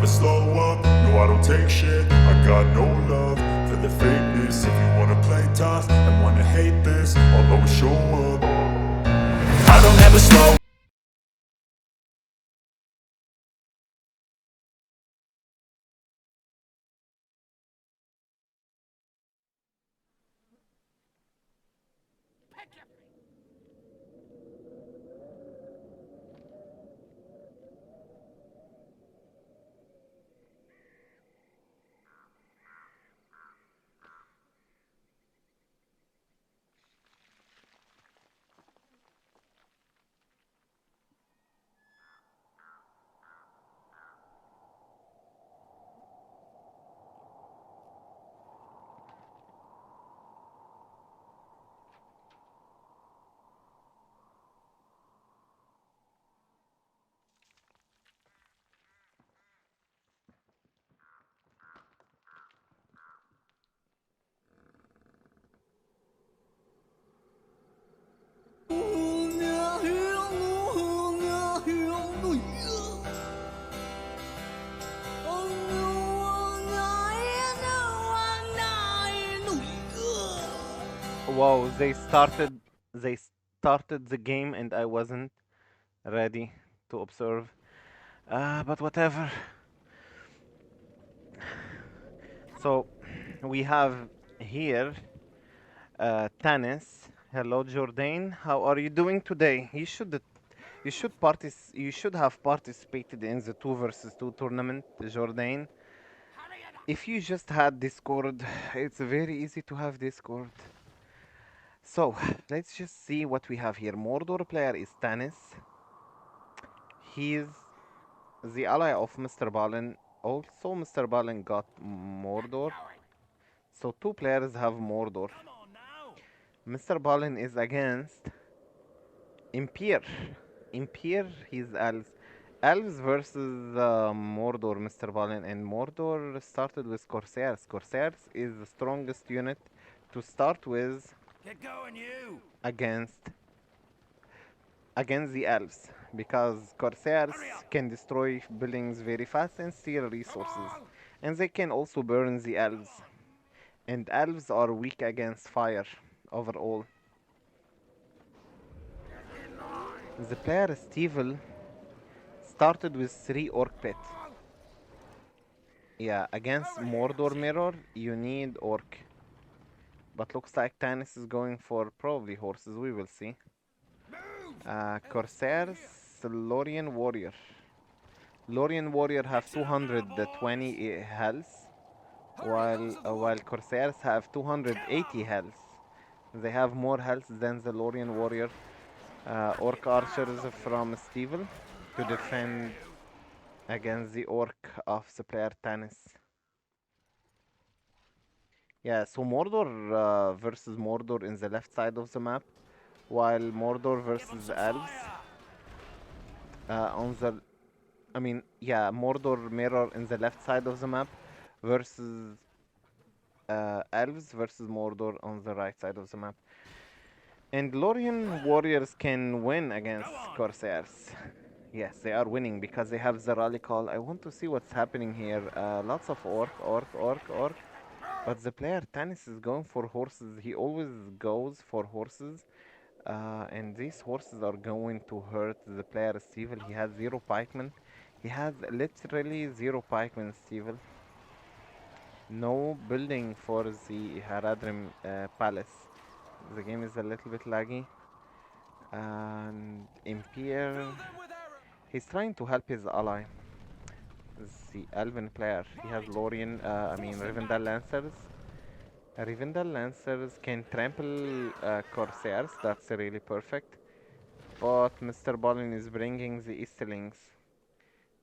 slow up, no I don't take shit. I got no love for the fakeness. If you wanna play tough and wanna hate this, I'll always show up. I don't ever slow. Wow, they started the game and I wasn't ready to observe. But whatever. So we have here Tanis. Hello, Jordan. How are you doing today? You should have participated in the 2 versus 2 tournament, Jordan. If you just had Discord, it's very easy to have Discord. So let's just see what we have here. Mordor player is Tanis. He's the ally of Mr. Balin. Also, Mr. Balin got Mordor. So 2 players have Mordor. Mr. Balin is against Impier. Impier, he's elves. Elves versus Mordor, Mr. Balin. And Mordor started with Corsairs. Corsairs is the strongest unit to start with Get going, you! against against the elves, because Corsairs can destroy buildings very fast and steal resources, and they can also burn the elves. And elves are weak against fire overall. The player Stevel started with 3 orc pit. Yeah, against Mordor mirror you need orc. But looks like Tanis is going for probably horses, we will see. Corsairs, Lorien warrior. Lorien warrior have 220 health, while Corsairs have 280 health. They have more health than the Lorien warrior. Orc archers from Stevel to defend against the orc of the player Tanis. Yeah, so Mordor versus Mordor in the left side of the map, while Mordor versus elves on the yeah, Mordor mirror in the left side of the map versus elves versus Mordor on the right side of the map. And Lorien warriors can win against Corsairs. Yes, they are winning because they have the rally call. I want to see what's happening here. Lots of orc. But the player Tanis is going for horses. He always goes for horses. And these horses are going to hurt the player Stevel. He has 0 pikemen. He has literally 0 pikemen, Stevel. No building for the Haradrim palace. The game is a little bit laggy. And Impier, he's trying to help his ally, the Elven player. He has Rivendell Lancers. Rivendell Lancers can trample Corsairs, that's really perfect. But Mr. Balin is bringing the Easterlings.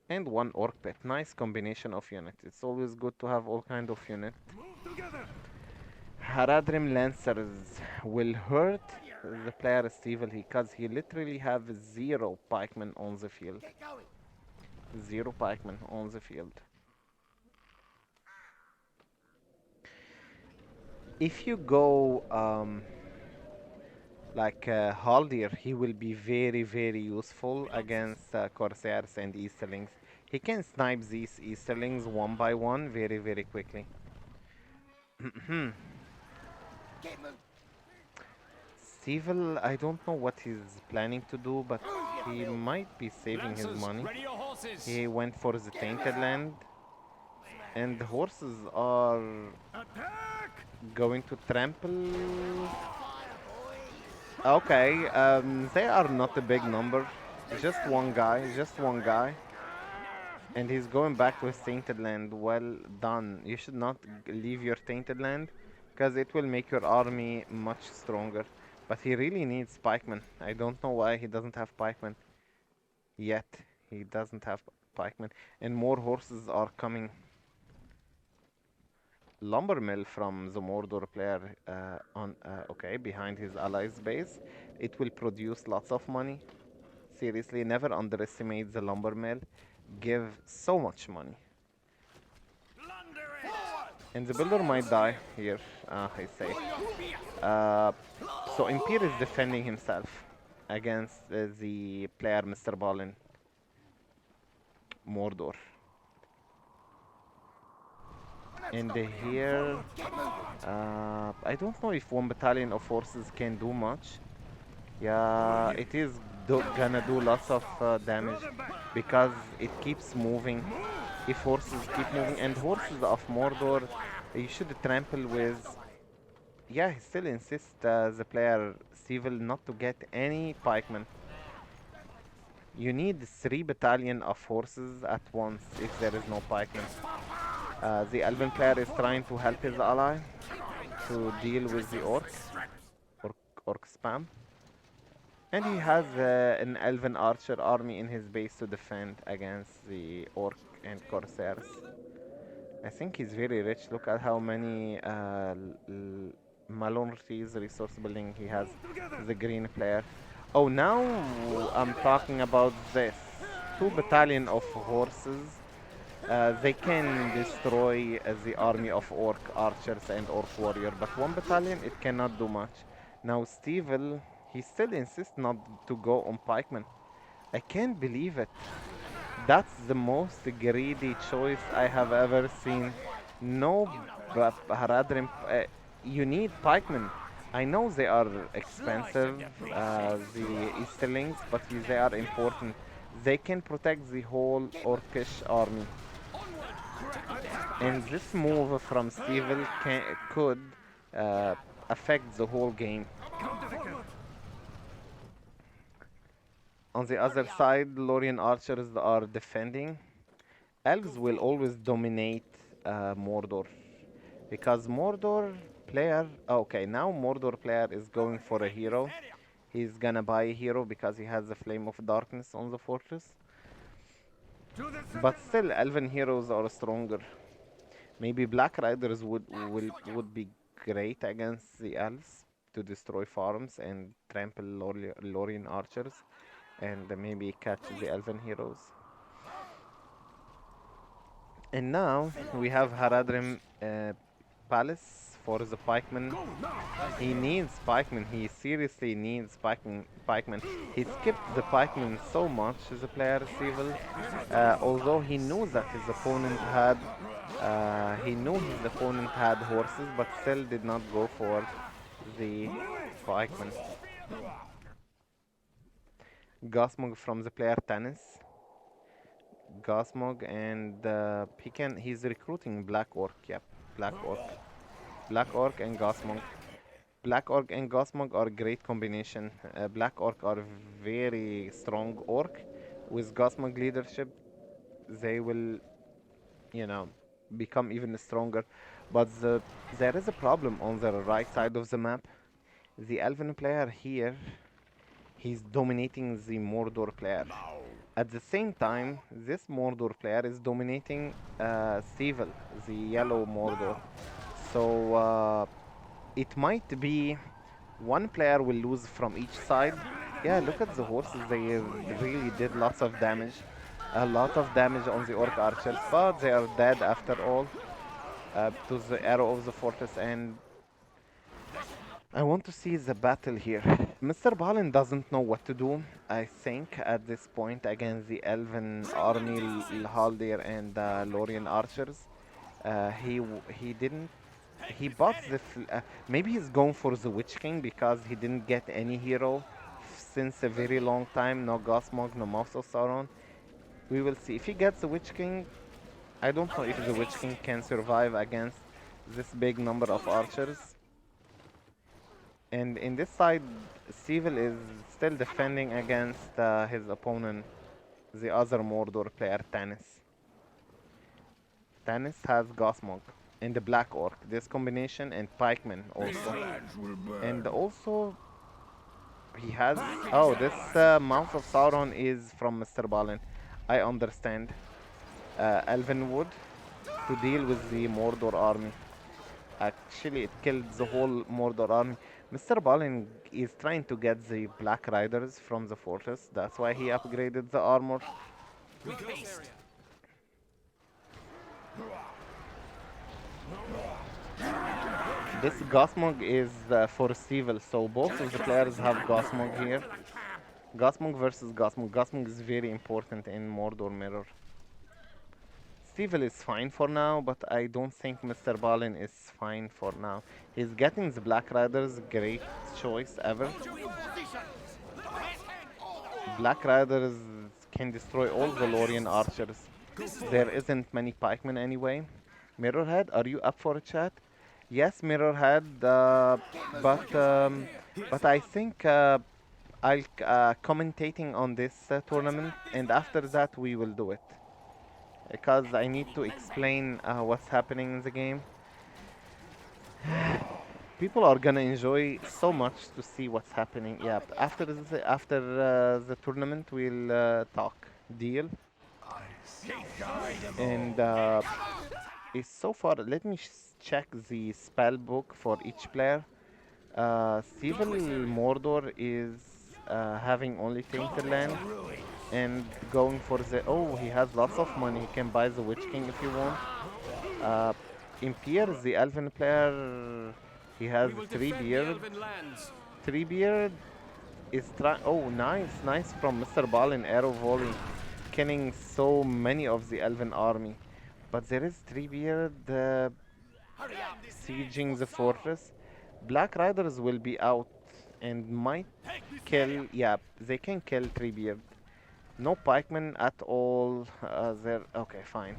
And 1 orc pet. Nice combination of units. It's always good to have all kind of unit. Haradrim Lancers will hurt the player Stevel because he literally have 0 pikemen on the field. 0 pikemen on the field. If you go like Haldir, he will be very useful against Corsairs and Easterlings. He can snipe these Easterlings one by one very, very quickly. Stevel, I don't know what he's planning to do, but he might be saving his money. He went for the Tainted Land, and the horses are going to trample. Okay, they are not a big number. Just one guy, just one guy. And he's going back to his Tainted Land. Well done. You should not leave your Tainted Land, because it will make your army much stronger. But he really needs pikemen. I don't know why he doesn't have pikemen yet. He doesn't have pikemen. And more horses are coming. Lumber mill from the Mordor player okay, behind his allies base. It will produce lots of money. Seriously, never underestimate the lumber mill. Give so much money. And the builder might die here, I say. So Impir is defending himself against the player Mr. Balin. Mordor. And here, I don't know if one battalion of forces can do much. Yeah, it is gonna do lots of damage because it keeps moving. If horses keep moving, and horses of Mordor, you should trample with. Yeah, he still insists the player Civil not to get any pikemen. You need 3 battalion of horses at once if there is no pikemen. The Elven player is trying to help his ally to deal with the orc spam. And he has an Elven archer army in his base to defend against the orc and corsairs. I think he's very rich. Look at how many malorities resource building he has, the green player. Oh, now I'm talking about this. 2 battalion of horses. They can destroy the army of orc archers and orc warrior, but 1 battalion, it cannot do much. Now Stevel, he still insists not to go on pikemen. I can't believe it. That's the most greedy choice I have ever seen. No, Haradrim, you need pikemen. I know they are expensive, the Easterlings, but they are important. They can protect the whole Orcish army. And this move from Stevel could affect the whole game. On the other side, Lorien archers are defending. Elves will always dominate Mordor. Because Mordor player... Okay, now Mordor player is going for a hero. He's gonna buy a hero because he has the Flame of Darkness on the fortress. But still, Elven heroes are stronger. Maybe Black Riders would be great against the Elves to destroy farms and trample Lorien archers. And maybe catch the Elven heroes. And now we have Haradrim Palace for the pikemen. He needs pikemen. He seriously needs pikemen. He skipped the pikemen so much as a player Civil, although he knew that his opponent had horses, but still did not go for the pikemen. Gosmog from the player Tennis. Gosmog, and he's recruiting Black Orc. Yep, Black Orc and Gosmog. Black Orc and Gosmog are a great combination. Black Orc are very strong orc. With Gosmog leadership, they will, become even stronger. But there is a problem on the right side of the map. The Elven player here, he's dominating the Mordor player. At the same time, this Mordor player is dominating Civil, the yellow Mordor. So it might be one player will lose from each side. Yeah, look at the horses. They really did lots of damage. A lot of damage on the orc archers, but they are dead after all to the arrow of the fortress. And I want to see the battle here. Mr. Balin doesn't know what to do, I think, at this point against the Elven army, Haldir and the Lorien archers. He didn't. He bought the. Maybe he's going for the Witch King because he didn't get any hero since a very long time. No Gosmog, no Mouse of Sauron. We will see. If he gets the Witch King, I don't know if the Witch King can survive against this big number of archers. And in this side, Civil is still defending against his opponent, the other Mordor player, Tanis. Tanis has Gosmog and the Black Orc, this combination, and Pikeman also. And also, he has... Oh, this Mouth of Sauron is from Mr. Balin. I understand. Elven Wood to deal with the Mordor army. Actually, it killed the whole Mordor army. Mr. Balin is trying to get the Black Riders from the fortress. That's why he upgraded the armor. This Gosmog is for Civil, so both of the players have Gosmog here. Gosmog versus Gosmog. Gosmog is very important in Mordor Mirror. Civil is fine for now, but I don't think Mr. Balin is fine for now. He's getting the Black Riders, great choice ever. Black Riders can destroy all the Lorien archers. There isn't many pikemen anyway. Mirrorhead, are you up for a chat? Yes, Mirrorhead, but I think I'll commentating on this tournament, and after that we will do it. Because I need to explain what's happening in the game. People are gonna enjoy so much to see what's happening. Yeah, after the tournament we'll talk. Deal. And it's so far. Let me check the spell book for each player. Civil Mordor is having only Tainted Land and going for the... Oh, he has lots of money. He can buy the Witch King if you want. Impier, the Elven player, he has Treebeard. Treebeard is trying... Oh, nice from Mr. Balin, arrow volley, killing so many of the Elven army. But there is Treebeard sieging the fortress. Black Riders will be out and might kill... Yeah, they can kill Treebeard. No pikemen at all. There. Okay, fine.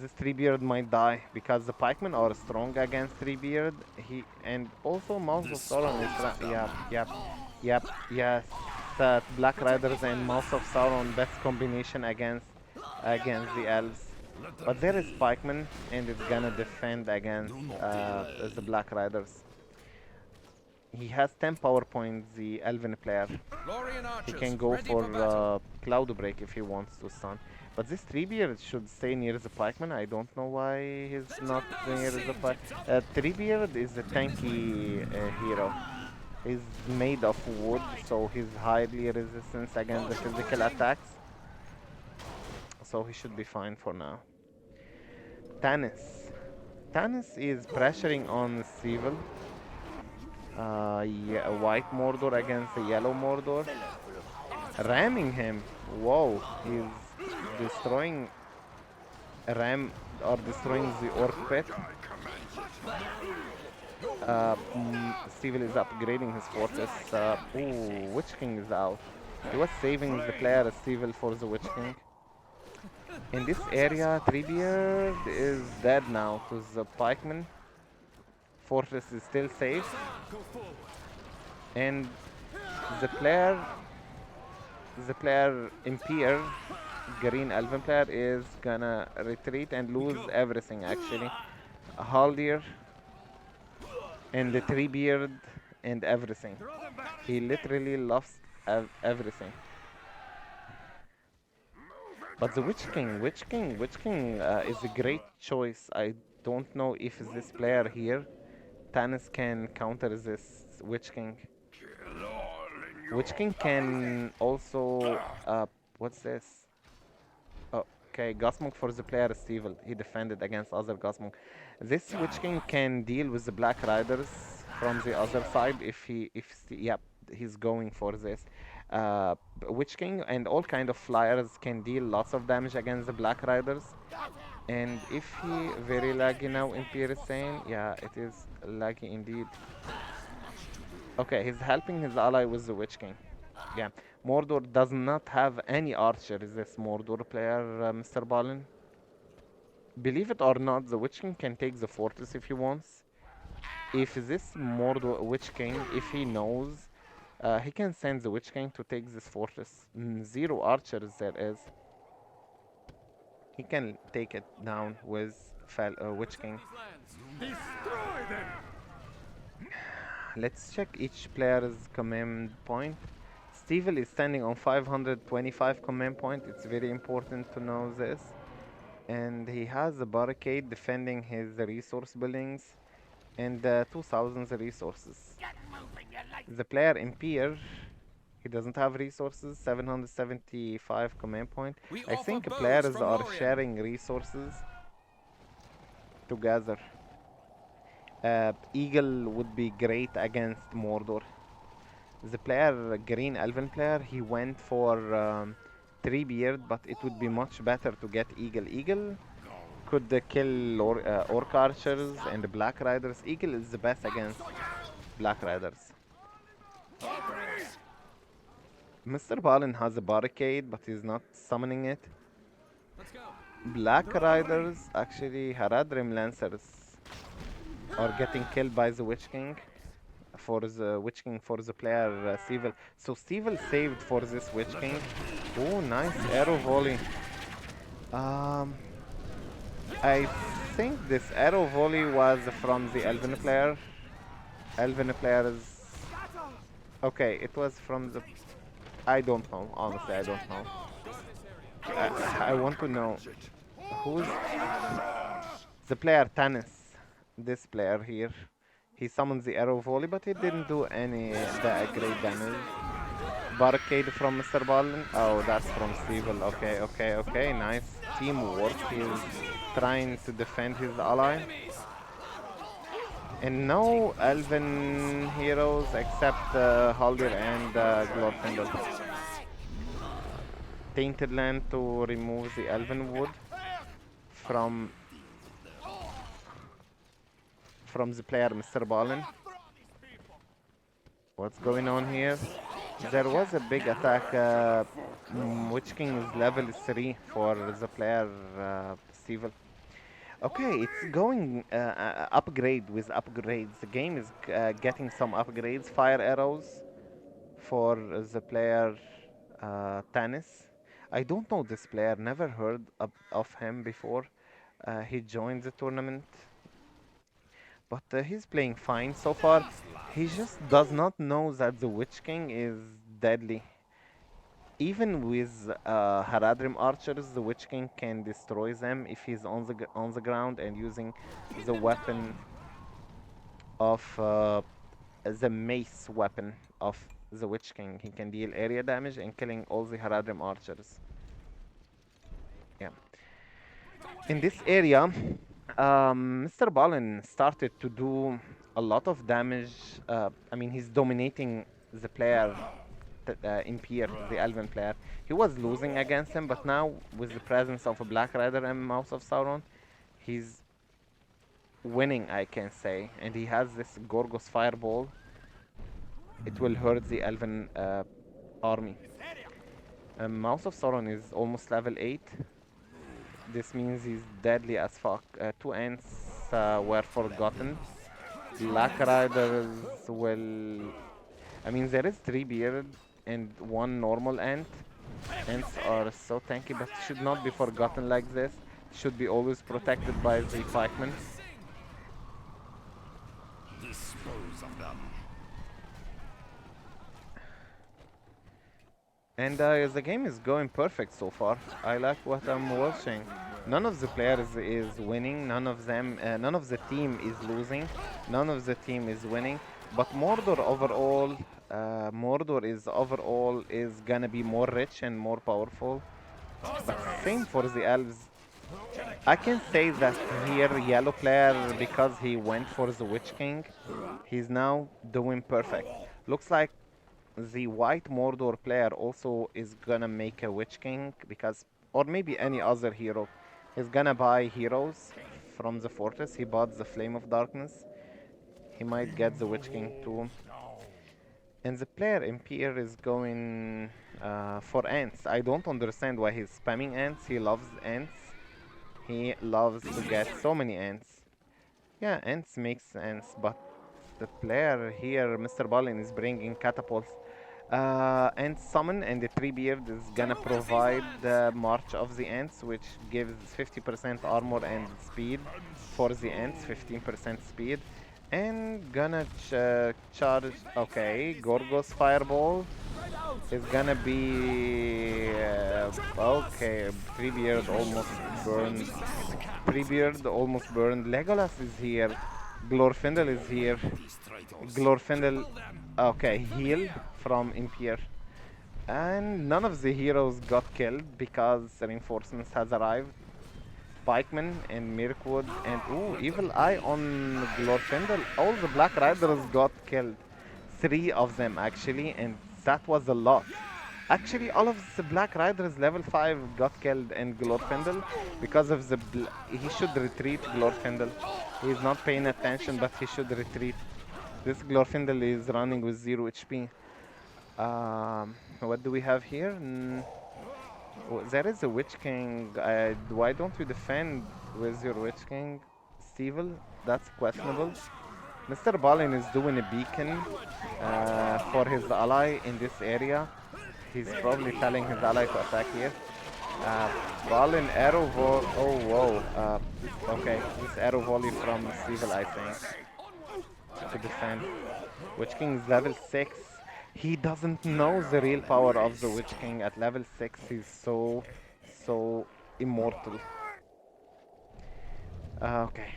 This Treebeard might die because the pikemen are strong against Treebeard. He and also Mouse of Sauron is yes. Black Riders and Mouse of Sauron, best combination against the elves. But there is pikemen and it's gonna defend against the Black Riders. He has 10 power points, the Elven player. He can go for Cloud Break if he wants to stun. But this Treebeard should stay near the pikeman. I don't know why he's not near the pikeman. Treebeard is a tanky hero. He's made of wood, so he's highly resistant against the physical attacks. So he should be fine for now. Tanis. Tanis is pressuring on Civil. Yeah, white Mordor against the yellow Mordor. Ramming him. Whoa, he's destroying destroying the orc pit. Civil is upgrading his fortress. Ooh, Witch King is out. He was saving the player Civil for the Witch King. In this area, Treebeard is dead now to the pikeman. Fortress is still safe, and the player Impier, green Elven player, is gonna retreat and lose everything actually. Haldir and the Treebeard and everything. He literally lost everything. But the Witch King is a great choice. I don't know if this player here, Tanis, can counter this Witch King. Witch King can also... what's this? Oh, okay, Gosmog for the player is evil. He defended against other Gosmog. This Witch King can deal with the Black Riders from the other side. Yep, he's going for this. Witch King and all kind of flyers can deal lots of damage against the Black Riders. And if he very laggy now, Imperial is saying, yeah, it is laggy indeed. Okay, he's helping his ally with the Witch King. Yeah, Mordor does not have any archers. This Mordor player, Mr. Balin. Believe it or not, the Witch King can take the fortress if he wants. If this Mordor Witch King, if he knows, he can send the Witch King to take this fortress. Zero archers there is. He can take it down with Witch King. Destroy them! Let's check each player's command point. Stevel is standing on 525 command point. It's very important to know this. And he has a barricade defending his resource buildings and 2000 resources. The player Impier, he doesn't have resources, 775 command point. I think players are sharing resources together. Eagle would be great against Mordor. The player, Green Elven player, he went for Treebeard, but it would be much better to get Eagle. Eagle could kill Orc Archers and Black Riders. Eagle is the best against Black Riders. Mr. Balin has a barricade, but he's not summoning it. Black Riders, actually, Haradrim Lancers are getting killed by the Witch King. For the Witch King for the player Stevel. So Stevel saved for this Witch King. Oh, nice arrow volley. I think this arrow volley was from the Elven player. Elven players. Okay, it was from the. I don't know. Honestly, I don't know. I want to know who's the player Tanis. This player here. He summoned the arrow volley, but he didn't do any great damage. Barricade from Mr. Balin. Oh, that's from Stevel. Okay. Nice teamwork. He's trying to defend his ally. And no Elven heroes except Haldir and Glorfindel. Tainted Land to remove the Elven wood from the player Mr. Balin. What's going on here? There was a big attack. Witch King is level 3 for the player Stevel. Okay, it's going upgrade with upgrades. The game is getting some upgrades. Fire arrows for the player Tanis. I don't know this player. Never heard of him before. He joined the tournament. But he's playing fine so far. He just does not know that the Witch King is deadly. Even with Haradrim archers, the Witch King can destroy them if he's on the ground and using the weapon of the mace weapon of the Witch King. He can deal area damage and killing all the Haradrim archers. Yeah. In this area, Mr. Balin started to do a lot of damage. I mean, he's dominating the player Impier, the Elven player. He was losing against him, but now with the presence of a Black Rider and Mouth of Sauron, he's winning, I can say. And he has this Gorgos Fireball. It will hurt the Elven army. Mouth of Sauron is almost level 8. This means he's deadly as fuck. 2 ants were forgotten. Black Riders will... I mean, there is 3 beard and 1 normal ant. Ants are so tanky, but should not be forgotten like this. Should be always protected by the pikemen. Dispose of them. And the game is going perfect so far. I like what I'm watching. None of the players is winning. None of the team is losing. None of the team is winning. But Mordor overall is gonna be more rich and more powerful. But same for the elves. I can say that here yellow player, because he went for the Witch King, he's now doing perfect. Looks like the white Mordor player also is gonna make a Witch King because, or maybe any other hero. He's gonna buy heroes from the fortress. He bought the Flame of Darkness. He might get the Witch King too. And the player Imperial is going for ants. I don't understand why he's spamming ants. He loves ants. He loves to get so many ants. Yeah, ants makes sense, but the player here, Mr. Ballin, is bringing catapults. Ant summon and the Treebeard is gonna provide the March of the Ants, which gives 50% armor and speed for the ants, 15% speed. And gonna charge. Okay, Gorgo's Fireball is gonna be. Okay, Treebeard almost burned. Treebeard almost burned. Legolas is here. Glorfindel is here. These traitors. Glorfindel. Okay, heal from Impier. And none of the heroes got killed because reinforcements has arrived. Pikeman and Mirkwood and ooh, Evil Eye on Glorfindel. All the Black Riders got killed. 3 of them actually, and that was a lot. Actually, all of the Black Riders level 5 got killed, and Glorfindel, because of the he should retreat. Glorfindel, he's not paying attention, but he should retreat. This Glorfindel is running with 0 HP. What do we have here? There is a Witch King. Why don't you defend with your Witch King? Stevel? That's questionable. Mr. Balin is doing a beacon for his ally in this area. He's probably telling his ally to attack here. Balin arrow volley. Oh, whoa. Okay, this arrow volley from Stevel, I think, to defend. Witch King is level 6. He doesn't know the real power of the Witch King. At level 6, he's so immortal. Okay,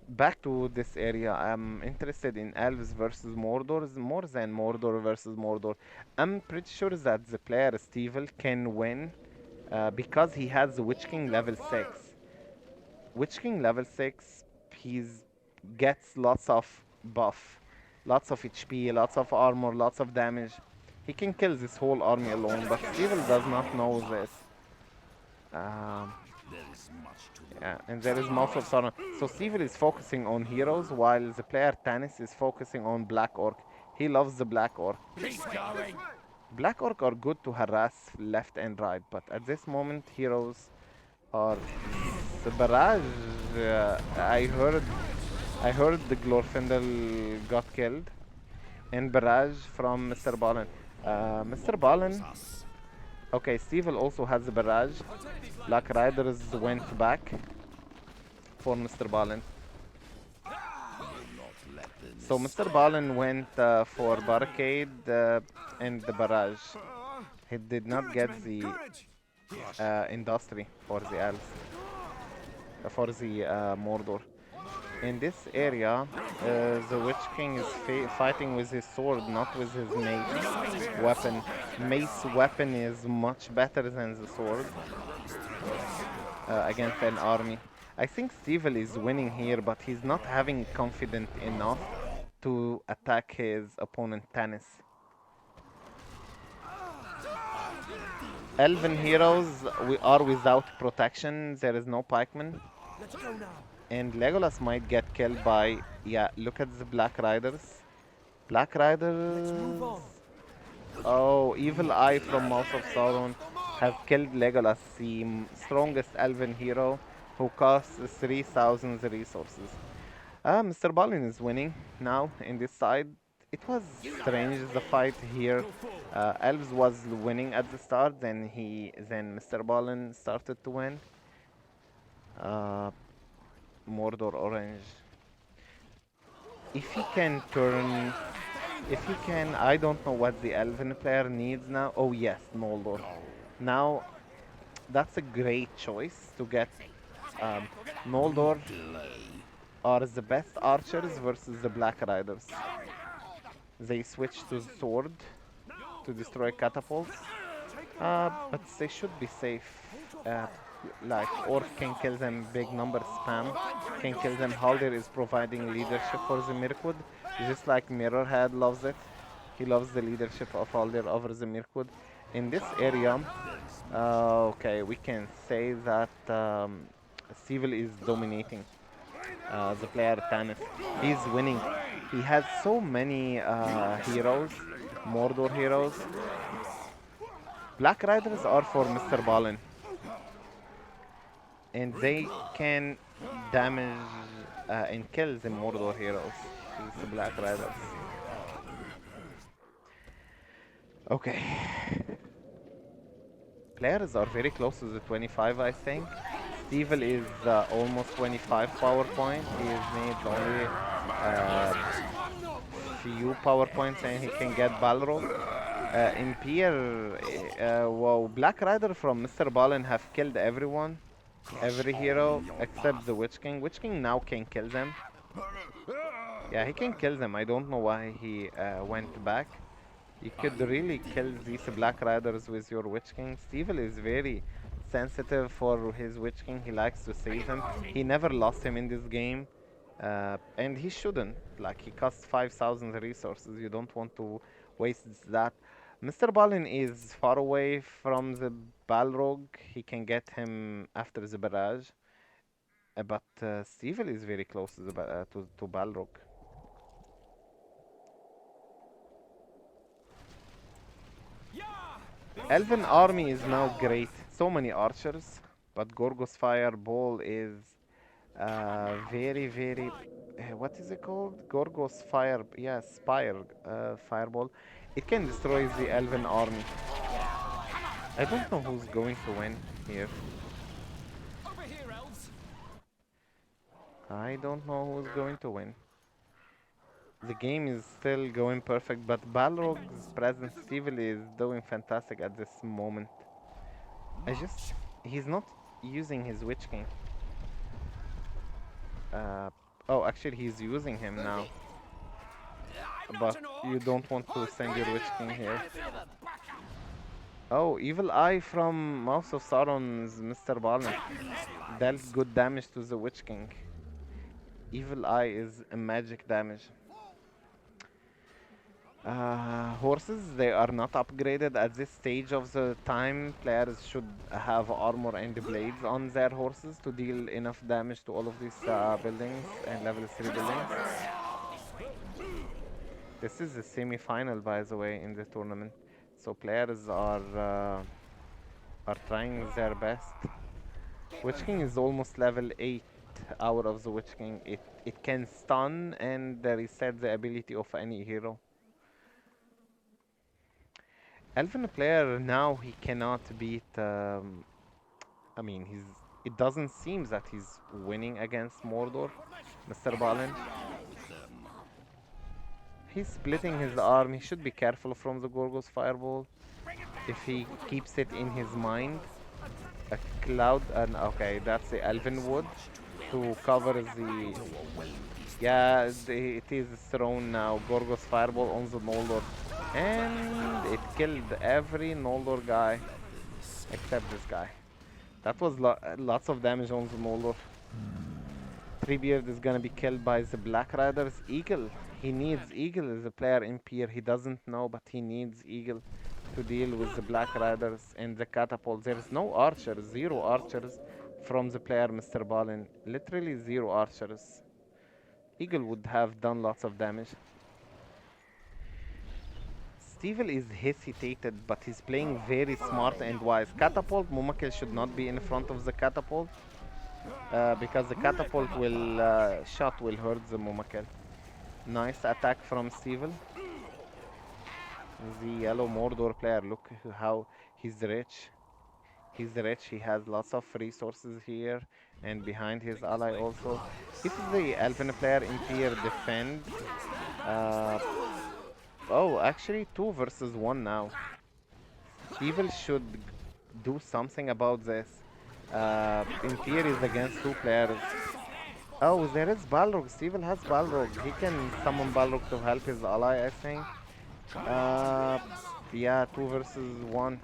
back to this area. I'm interested in elves versus Mordor more than Mordor versus Mordor. I'm pretty sure that the player Stevel can win because he has the Witch King level 6. Witch King level 6, he's gets lots of buff, lots of HP, lots of armor, lots of damage. He can kill this whole army alone, but Steven does not know this. There is much to Yeah, and there is Mouth of Sauron. So Steven is focusing on heroes, while the player Tanis is focusing on Black Orc. He loves the Black Orc. keep going. Black Orc are good to harass left and right, but at this moment, heroes are the barrage. I heard the Glorfindel got killed, and barrage from Mr. Balin. Mr. Balin. Us. Okay, Stevel also has a barrage. Black Riders went back for Mr. Balin. Not let them So Mr. Balin went for barricade and the barrage. He did not get the industry for the elves, for the Mordor. In this area, the Witch King is fighting with his sword, not with his mace weapon. Mace weapon is much better than the sword against an army. I think Stevel is winning here, but he's not having confidence enough to attack his opponent Tanis. Elven heroes we are without protection. There is no pikeman. And Legolas might get killed by, yeah, look at the Black Riders. Black Riders. Oh, Evil Eye from Mouth of Sauron have killed Legolas, the strongest elven hero who costs 3,000 resources. Mr. Balin is winning now in this side. It was strange the fight here. Elves was winning at the start, then Mr. Balin started to win. Mordor orange. If he can turn, if he can, I don't know what the elven player needs now. Oh yes, Noldor. Now, that's a great choice to get. Noldor are the best archers versus the Black Riders. They switch to sword to destroy catapults, but they should be safe. like Orc can kill them, big number spam can kill them. Haldir is providing leadership for the Mirkwood, just like Mirrorhead loves it. He loves the leadership of Haldir over the Mirkwood. In this area, okay, we can say that Civil is dominating the player Tanis. He's winning. He has so many heroes, Mordor heroes. Black Riders are for Mr. Balin, and they can damage and kill the Mordor heroes, the Black Riders. Okay. Players are very close to the 25, I think. Stevel is almost 25 power point. He has made only few power points and he can get Balrog. Impir, wow, Black Rider from Mr. Balin have killed everyone, every hero except the Witch King. Witch King now can kill them. Yeah, he can kill them. I don't know why he went back. You could really kill these Black Riders with your Witch King. Stevel is very sensitive for his Witch King. He likes to save him. He never lost him in this game. And he shouldn't. Like, he costs 5,000 resources. You don't want to waste that. Mr. Balin is far away from the Balrog. He can get him after the barrage. But Stevel is very close to, to Balrog. Elven army is now great. So many archers, but Gorgo's fireball is very, very. What is it called? Gorgo's fire. Yeah, fireball. It can destroy the elven army. I don't know who's going to win here. I don't know who's going to win. The game is still going perfect, but Balrog's presence Evil is doing fantastic at this moment. He's not using his Witch King. Oh, actually he's using him now. But you don't want to send your Witch King here. Oh, Evil Eye from Mouth of Sauron's Mr. Balin dealt good damage to the Witch King. Evil Eye is a magic damage. Horses, they are not upgraded at this stage of the time. Players should have armor and blades on their horses to deal enough damage to all of these buildings and level 3 buildings. This is the semi-final, by the way, in the tournament. So players are trying their best. Witch King is almost level 8 out of the Witch King. It can stun and reset the ability of any hero. Elven player now he cannot beat. I mean, it doesn't seem that he's winning against Mordor, Mr. Balin. He's splitting his arm. He should be careful from the Gorgo's fireball. If he keeps it in his mind, a cloud. Okay, that's the Elven wood to cover the. Yeah, it is thrown now. Gorgo's fireball on the Noldor. And it killed every Noldor guy except this guy. That was lots of damage on the Noldor. Treebeard is gonna be killed by the Black Riders. Eagle. He needs Eagle as a player in Pier. He doesn't know, but he needs Eagle to deal with the Black Riders and the catapult. There is no archers, 0 archers from the player Mr. Balin. Literally 0 archers. Eagle would have done lots of damage. Stevel is hesitated, but he's playing very smart and wise. Catapult, Mumakil should not be in front of the catapult. Because the catapult shot will hurt the Mumakil. Nice attack from Stevel. The yellow Mordor player, look how he's rich. He's rich, he has lots of resources here and behind his ally also. If the Elven player in tier defend, oh, actually 2 versus 1 now. Evil should do something about this. Impir is against 2 players. Oh, there is Balrog. Stevel has Balrog. He can summon Balrog to help his ally, I think. Yeah, 2 versus 1.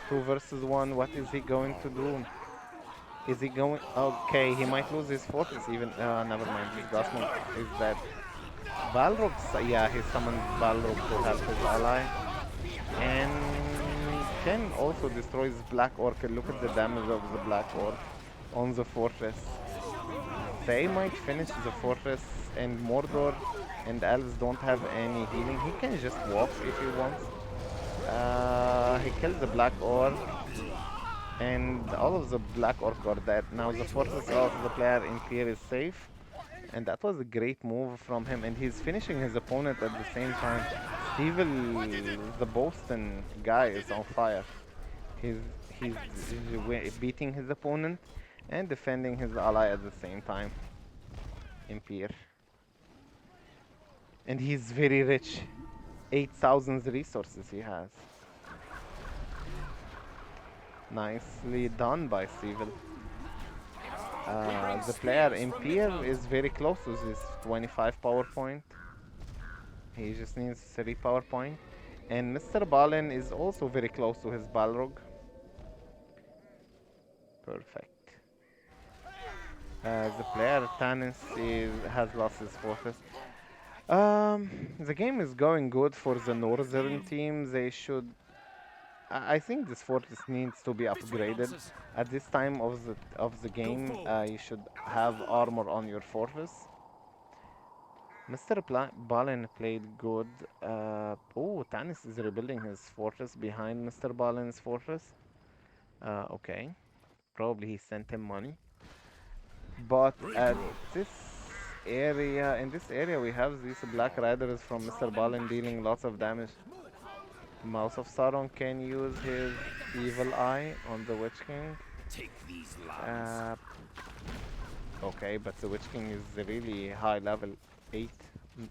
2 versus 1. What is he going to do? Is he going? Okay, he might lose his fortress even. Never mind. This Gasmon is dead. Balrog, yeah, he summons Balrog to help his ally, and can also destroy his Black Orc. Look at the damage of the Black Orc on the fortress. They might finish the fortress, and Mordor and elves don't have any healing. He can just walk if he wants. He kills the Black Orc, and all of the Black Orc are dead. Now the fortress of the player in Pier is safe, and that was a great move from him. And he's finishing his opponent at the same time. Stevel, the Boston guy, is on fire. He's he's beating his opponent and defending his ally at the same time in Pier. And he's very rich. 8,000 resources he has. Nicely done by Steven. The player in Pier is very close to his 25 power point. He just needs 3 power point. And Mr. Balin is also very close to his Balrog. Perfect. The player Tanis has lost his fortress. The game is going good for the northern team. They should. I think this fortress needs to be upgraded. At this time of the game, you should have armor on your fortress. Mr. Balin played good. Oh, Tanis is rebuilding his fortress behind Mr. Balin's fortress. Okay. Probably he sent him money. But at this area, in this area, we have these Black Riders from Mr. Balin dealing lots of damage. Mouse of Sauron can use his Evil Eye on the Witch King. Take these lands. Okay, but the Witch King is really high level, 8,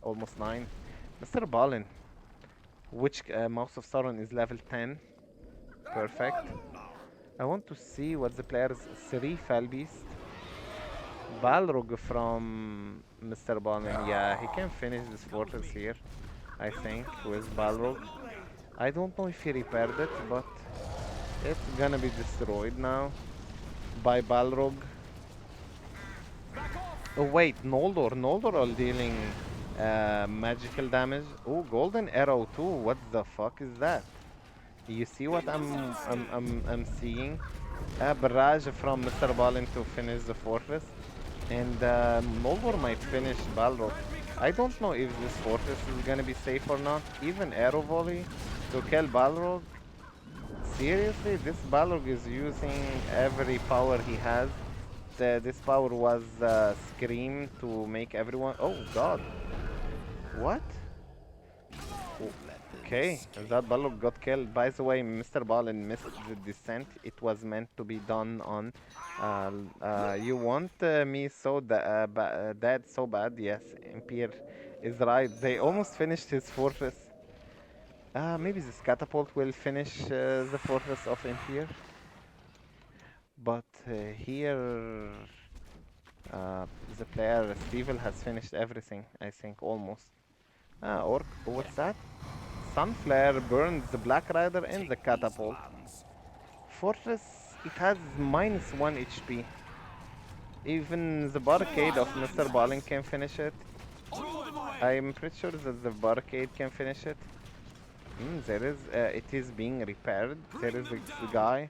almost 9. Mr. Balin, Mouse of Sauron is level 10. Perfect. I want to see what the player's 3 Fell Beast. Balrog from Mr. Balin. Yeah, he can finish this fortress here, I think, with Balrog. I don't know if he repaired it, but it's gonna be destroyed now by Balrog. Oh wait, Noldor are dealing magical damage. Oh, Golden Arrow too. What the fuck is that? You see what I'm seeing? A barrage from Mr. Balin to finish the fortress, and Noldor might finish Balrog. I don't know if this fortress is gonna be safe or not. Even arrow volley to kill Balrog. Seriously, this Balrog is using every power he has. This power was Scream to make everyone. Oh god. What? Okay, that Balrog got killed. By the way, Mr. Balin missed the descent. It was meant to be done on. You want me so dead so bad? Yes, Empire is right. They almost finished his fortress. Maybe this catapult will finish the fortress of Empire. But here, the player Stevel has finished everything, I think, almost. Orc, what's that? Sunflare burns the Black Rider and the catapult. Fortress, it has -1 HP. Even the barricade of Mr. Balin can finish it. I'm pretty sure that the barricade can finish it. It is being repaired. There is a guy.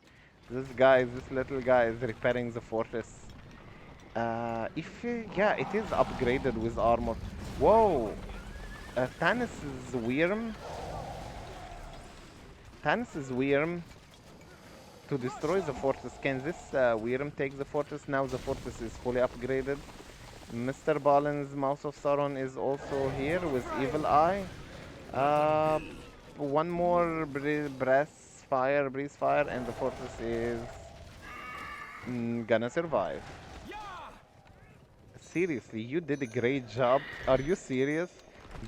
This little guy is repairing the fortress. Yeah, it is upgraded with armor. Whoa! Tanis' Wyrm. Tanis' Wyrm to destroy the fortress. Can this Wyrm take the fortress? Now the fortress is fully upgraded. Mr. Balin's Mouse of Sauron is also here with Evil Eye. One more breeze fire, and the fortress is gonna survive. Seriously, you did a great job. Are you serious?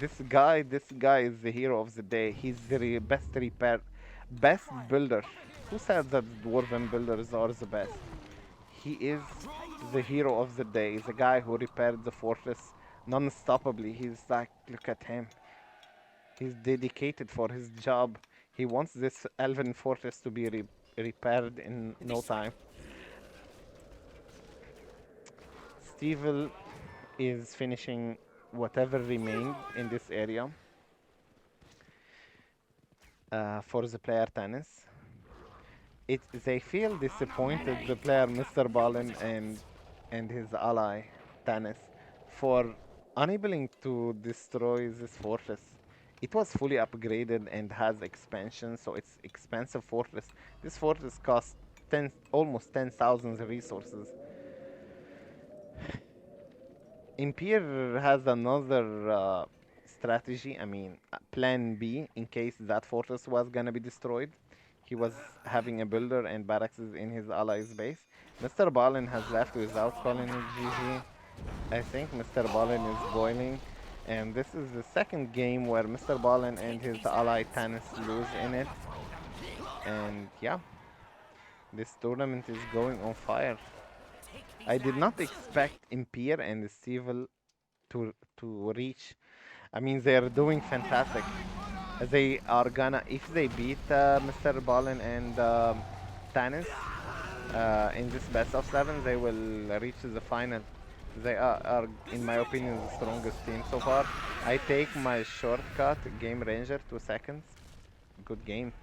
This guy is the hero of the day. He's the best builder. Who said that dwarven builders are the best? He is the hero of the day. The guy who repaired the fortress non-stoppably. He's like, look at him. He's dedicated for his job. He wants this elven fortress to be repaired in no time. Stevel is finishing whatever remained in this area for the player tennis. They feel disappointed, the player Mr. Ballin and his ally Tanis, for unable to destroy this fortress. It was fully upgraded and has expansion, so it's expensive fortress. This fortress costs almost 10,000 resources. Imperial has another strategy, I mean, plan B, in case that fortress was gonna be destroyed. He was having a builder and barracks in his allies' base. Mr. Balin has left without calling it GG. I think Mr. Balin is boiling, and this is the second game where Mr. Balin and his ally Tanis lose in it. And yeah, this tournament is going on fire. I did not expect Impier and Stevel to reach. I mean, they are doing fantastic. They are gonna, if they beat Mr. Ballin and Tanis in this best of seven, they will reach the final. They are, in my opinion, the strongest team so far. I take my shortcut, Game Ranger, 2 seconds. Good game.